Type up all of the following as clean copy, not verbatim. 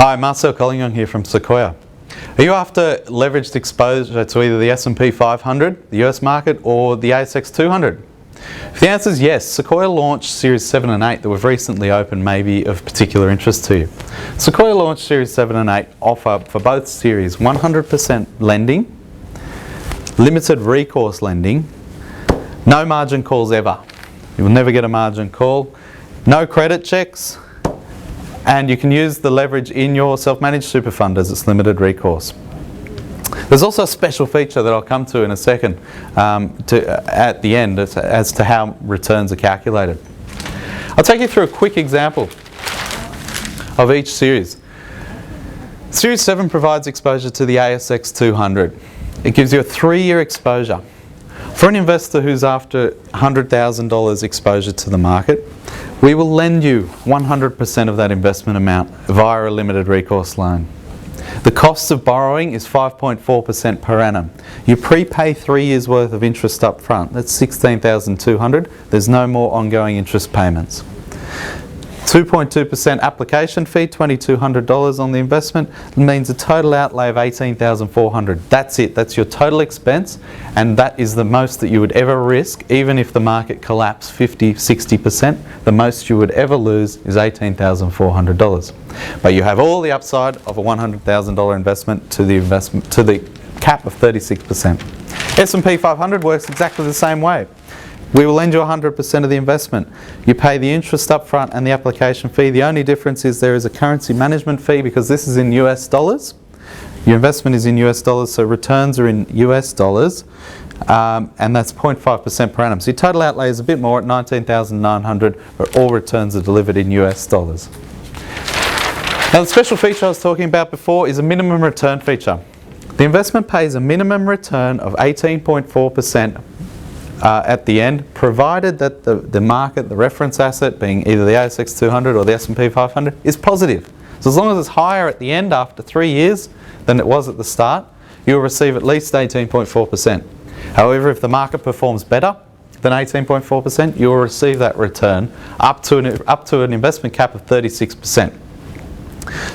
Hi, Marcel Collignon here from Sequoia. Are you after leveraged exposure to either the S&P 500, the US market, or the ASX 200? If the answer is yes, Sequoia launched Series 7 and 8 that we've recently opened may be of particular interest to you. Sequoia launched Series 7 and 8 offer for both series 100% lending, limited recourse lending, no margin calls ever. You will never get a margin call, no credit checks, and you can use the leverage in your self-managed super fund as it's limited recourse. There's also a special feature that I'll come to in a second at the end as to how returns are calculated. I'll take you through a quick example of each series. Series 7 provides exposure to the ASX 200. It gives you a 3-year exposure. For an investor who's after $100,000 exposure to the market, we will lend you 100% of that investment amount via a limited recourse loan. The cost of borrowing is 5.4% per annum. You prepay 3 years worth of interest up front. That's $16,200. There's no more ongoing interest payments. 2.2% application fee, $2,200 on the investment, means a total outlay of $18,400. That's it. That's your total expense, and that is the most that you would ever risk, even if the market collapsed 50, 60%. The most you would ever lose is $18,400. But you have all the upside of a $100,000 investment to the cap of 36%. S&P 500 works exactly the same way. We will lend you 100% of the investment. You pay the interest up front and the application fee. The only difference is there is a currency management fee because this is in US dollars. Your investment is in US dollars, so returns are in US dollars, and that's 0.5% per annum. So your total outlay is a bit more at $19,900, but all returns are delivered in US dollars. Now, the special feature I was talking about before is a minimum return feature. The investment pays a minimum return of 18.4% at the end, provided that the market, the reference asset, being either the ASX 200 or the S&P 500, is positive. So as long as it's higher at the end after 3 years than it was at the start, you'll receive at least 18.4%. However, if the market performs better than 18.4%, you'll receive that return up to an investment cap of 36%.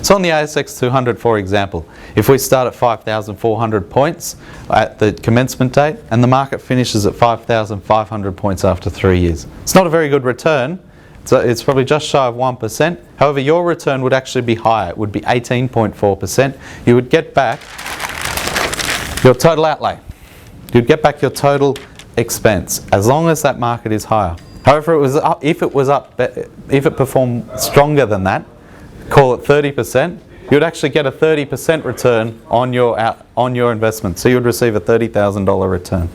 So on the ASX 200, for example, if we start at 5,400 points at the commencement date and the market finishes at 5,500 points after 3 years, it's not a very good return. So it's probably just shy of 1%. However, your return would actually be higher. It would be 18.4%. You would get back your total outlay. You'd get back your total expense as long as that market is higher. However, if it performed stronger than that, call it 30%, you'd actually get a 30% return on your investment. So you'd receive a $30,000 return.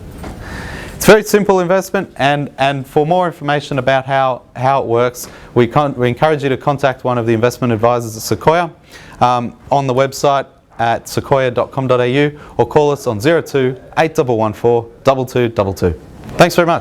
It's a very simple investment, and for more information about how it works, we encourage you to contact one of the investment advisors at Sequoia on the website at sequoia.com.au or call us on 02 8114 2222. Thanks very much.